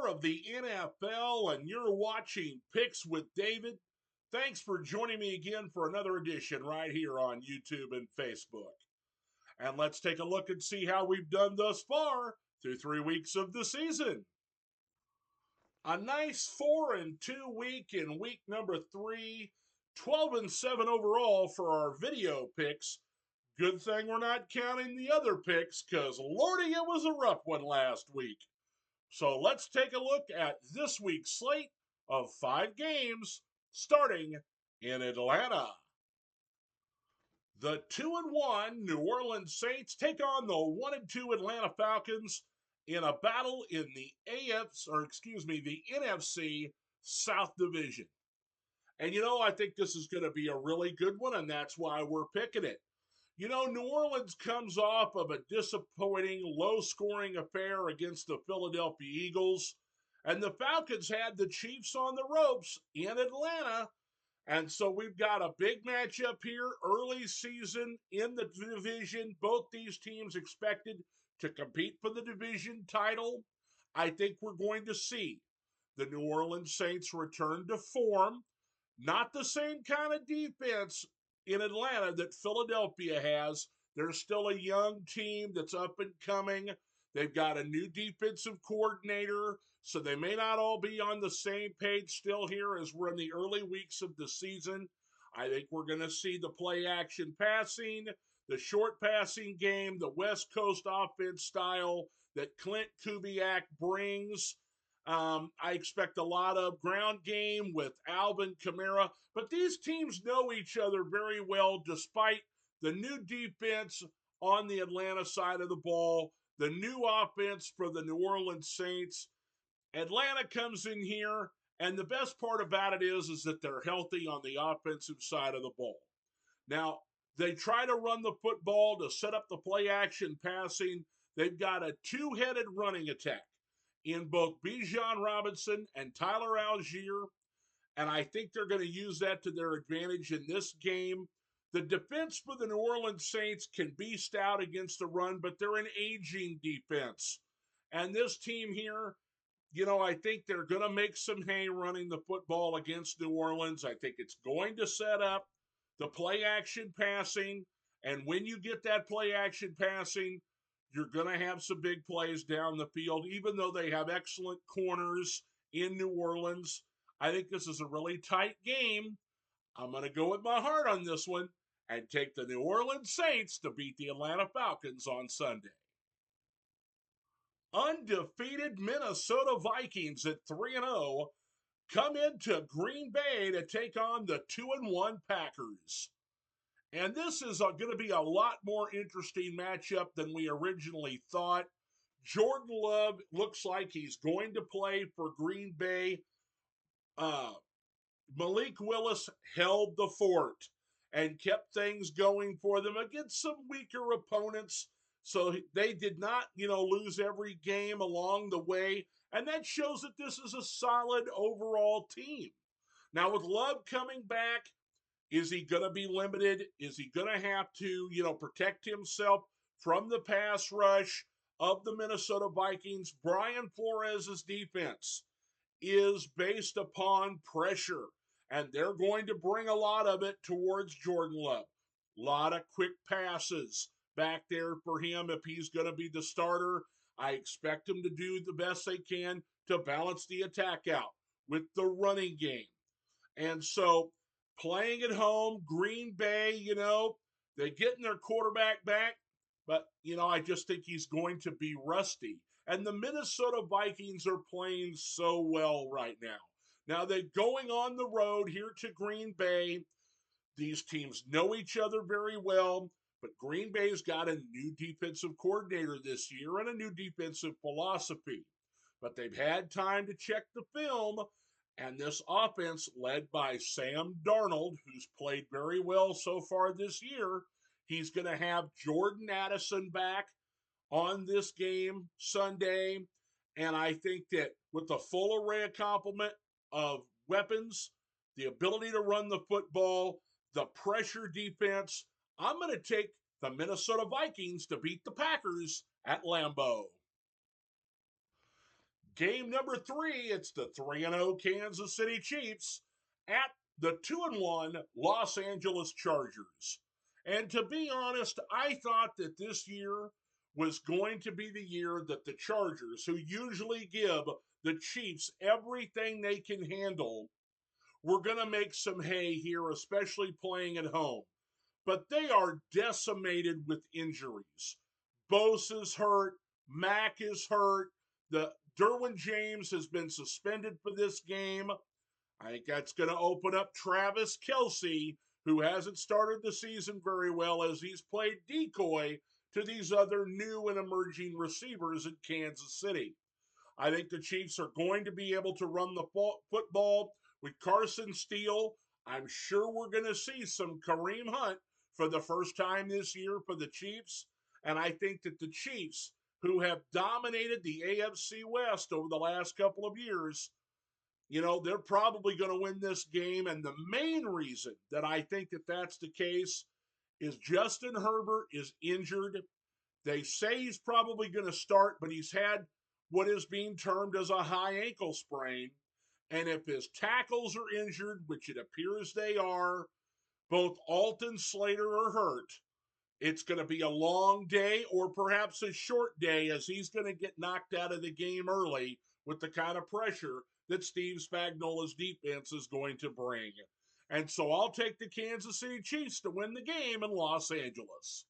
more of the NFL, and you're watching Picks with David. Thanks for joining me again for another edition right here on YouTube and Facebook. And let's take a look and see how we've done thus far through 3 weeks of the season. A nice 4-2 week in week number 3, 12-7 overall for our video picks. Good thing we're not counting the other picks, because lordy, it was a rough one last week. So let's take a look at this week's slate of 5 games starting in Atlanta. The 2-1 New Orleans Saints take on the 1-2 Atlanta Falcons in a battle in the the NFC South Division. And I think this is going to be a really good one, and that's why we're picking it. New Orleans comes off of a disappointing, low-scoring affair against the Philadelphia Eagles, and the Falcons had the Chiefs on the ropes in Atlanta, and so we've got a big matchup here, early season in the division. Both these teams expected to compete for the division title. I think we're going to see the New Orleans Saints return to form. Not the same kind of defense in Atlanta that Philadelphia has. They're still a young team that's up and coming. They've got a new defensive coordinator, so they may not all be on the same page still here as we're in the early weeks of the season. I think we're going to see the play action passing, the short passing game, the West Coast offense style that Clint Kubiak brings. I expect a lot of ground game with Alvin Kamara, but these teams know each other very well despite the new defense on the Atlanta side of the ball, the new offense for the New Orleans Saints. Atlanta comes in here, and the best part about it is that they're healthy on the offensive side of the ball. Now, they try to run the football to set up the play action passing. They've got a two-headed running attack in both Bijan Robinson and Tyler Algier, and I think they're going to use that to their advantage in this game. The defense for the New Orleans Saints can be stout against the run, but they're an aging defense. And this team here, I think they're going to make some hay running the football against New Orleans. I think it's going to set up the play action passing, and when you get that play action passing, you're going to have some big plays down the field, even though they have excellent corners in New Orleans. I think this is a really tight game. I'm going to go with my heart on this one and take the New Orleans Saints to beat the Atlanta Falcons on Sunday. Undefeated Minnesota Vikings at 3-0 come into Green Bay to take on the 2-1 Packers. And this is going to be a lot more interesting matchup than we originally thought. Jordan Love looks like he's going to play for Green Bay. Malik Willis held the fort and kept things going for them against some weaker opponents. So they did not, lose every game along the way. And that shows that this is a solid overall team. Now, with Love coming back, is he going to be limited? Is he going to have to, protect himself from the pass rush of the Minnesota Vikings? Brian Flores' defense is based upon pressure, and they're going to bring a lot of it towards Jordan Love. A lot of quick passes back there for him if he's going to be the starter. I expect them to do the best they can to balance the attack out with the running game. And so playing at home, Green Bay, they're getting their quarterback back, but, I just think he's going to be rusty. And the Minnesota Vikings are playing so well right now. Now they're going on the road here to Green Bay. These teams know each other very well, but Green Bay's got a new defensive coordinator this year and a new defensive philosophy. But they've had time to check the film, and this offense led by Sam Darnold, who's played very well so far this year, he's going to have Jordan Addison back on this game Sunday. And I think that with the full array of complement of weapons, the ability to run the football, the pressure defense, I'm going to take the Minnesota Vikings to beat the Packers at Lambeau. Game number 3, it's the 3-0 Kansas City Chiefs at the 2-1 Los Angeles Chargers. And to be honest, I thought that this year was going to be the year that the Chargers, who usually give the Chiefs everything they can handle, were going to make some hay here, especially playing at home. But they are decimated with injuries. Bosa's hurt, Mack is hurt, the Derwin James has been suspended for this game. I think that's going to open up Travis Kelce, who hasn't started the season very well as he's played decoy to these other new and emerging receivers in Kansas City. I think the Chiefs are going to be able to run the football with Carson Steele. I'm sure we're going to see some Kareem Hunt for the first time this year for the Chiefs. And I think that the Chiefs, who have dominated the AFC West over the last couple of years, they're probably going to win this game. And the main reason that I think that that's the case is Justin Herbert is injured. They say he's probably going to start, but he's had what is being termed as a high ankle sprain. And if his tackles are injured, which it appears they are, both Alton Slater are hurt. It's going to be a long day or perhaps a short day as he's going to get knocked out of the game early with the kind of pressure that Steve Spagnuolo's defense is going to bring. And so I'll take the Kansas City Chiefs to win the game in Los Angeles.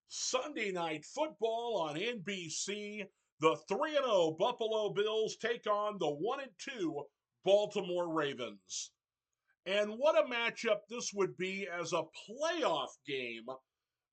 Sunday Night Football on NBC. The 3-0 Buffalo Bills take on the 1-2 Baltimore Ravens. And what a matchup this would be as a playoff game.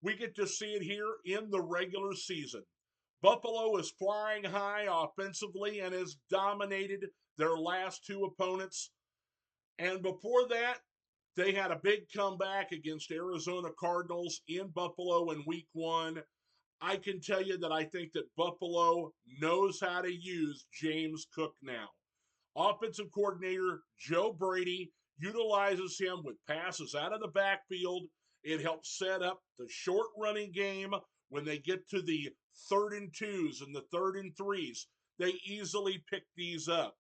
We get to see it here in the regular season. Buffalo is flying high offensively and has dominated their last two opponents. And before that, they had a big comeback against Arizona Cardinals in Buffalo in week 1. I can tell you that I think that Buffalo knows how to use James Cook now. Offensive coordinator Joe Brady utilizes him with passes out of the backfield. It helps set up the short running game when they get to the 3rd and 2s and the 3rd and 3s. They easily pick these up.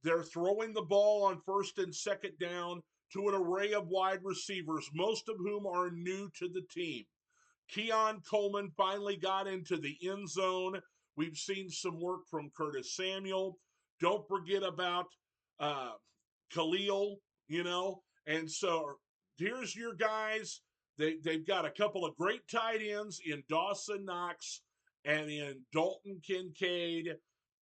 They're throwing the ball on 1st and 2nd down to an array of wide receivers, most of whom are new to the team. Keon Coleman finally got into the end zone. We've seen some work from Curtis Samuel. Don't forget about Khalil, And so here's your guys. They've got a couple of great tight ends in Dawson Knox and in Dalton Kincaid.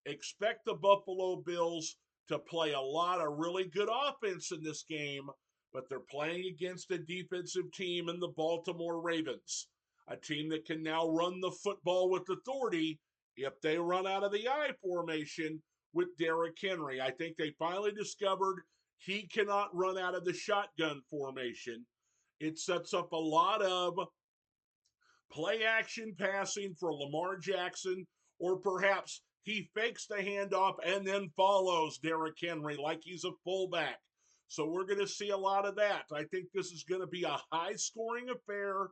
Expect the Buffalo Bills to play a lot of really good offense in this game, but they're playing against a defensive team in the Baltimore Ravens, a team that can now run the football with authority if they run out of the I formation with Derrick Henry. I think they finally discovered he cannot run out of the shotgun formation. It sets up a lot of play action passing for Lamar Jackson, or perhaps he fakes the handoff and then follows Derrick Henry like he's a fullback. So we're going to see a lot of that. I think this is going to be a high-scoring affair,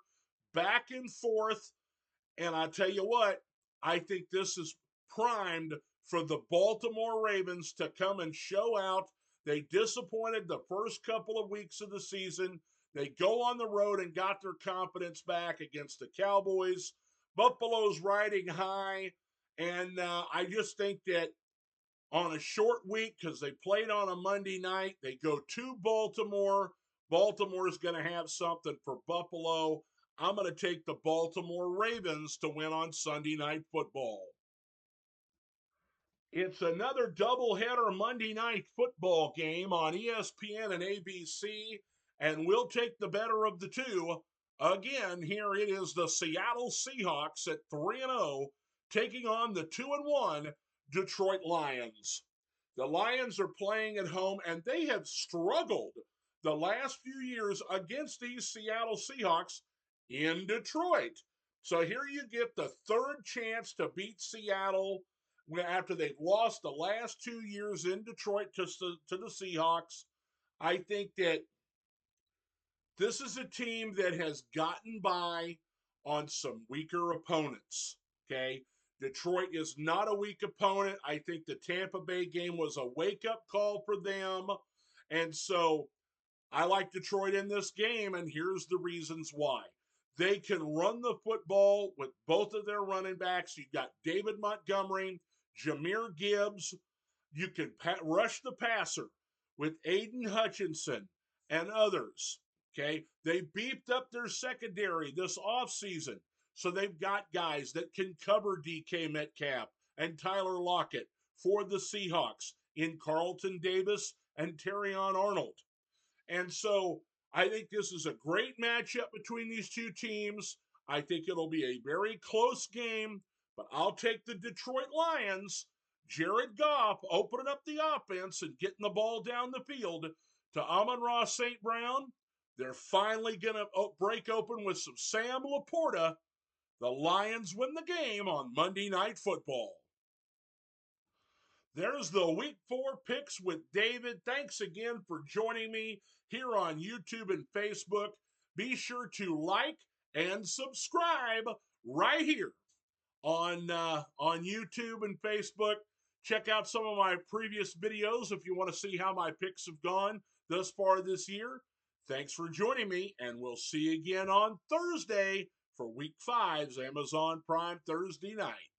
back and forth. And I tell you what, I think this is primed for the Baltimore Ravens to come and show out. They disappointed the first couple of weeks of the season. They go on the road and got their confidence back against the Cowboys. Buffalo's riding high. And I just think that on a short week, because they played on a Monday night, they go to Baltimore. Baltimore's going to have something for Buffalo. I'm going to take the Baltimore Ravens to win on Sunday Night Football. It's another doubleheader Monday Night Football game on ESPN and ABC, and we'll take the better of the two. Again, here it is the Seattle Seahawks at 3-0, taking on the 2-1 Detroit Lions. The Lions are playing at home, and they have struggled the last few years against these Seattle Seahawks in Detroit. So here you get the third chance to beat Seattle after they've lost the last 2 years in Detroit to the Seahawks. I think that this is a team that has gotten by on some weaker opponents, okay? Detroit is not a weak opponent. I think the Tampa Bay game was a wake-up call for them. And so I like Detroit in this game, and here's the reasons why. They can run the football with both of their running backs. You've got David Montgomery, Jahmyr Gibbs. You can rush the passer with Aiden Hutchinson and others. Okay. They beefed up their secondary this offseason. So they've got guys that can cover DK Metcalf and Tyler Lockett for the Seahawks in Carlton Davis and Terrion Arnold. And so I think this is a great matchup between these two teams. I think it'll be a very close game, but I'll take the Detroit Lions. Jared Goff opening up the offense and getting the ball down the field to Amon-Ra St. Brown. They're finally going to break open with some Sam Laporta. The Lions win the game on Monday Night Football. There's the Week 4 Picks with David. Thanks again for joining me here on YouTube and Facebook. Be sure to like and subscribe right here on YouTube and Facebook. Check out some of my previous videos if you want to see how my picks have gone thus far this year. Thanks for joining me, and we'll see you again on Thursday for Week 5's Amazon Prime Thursday night.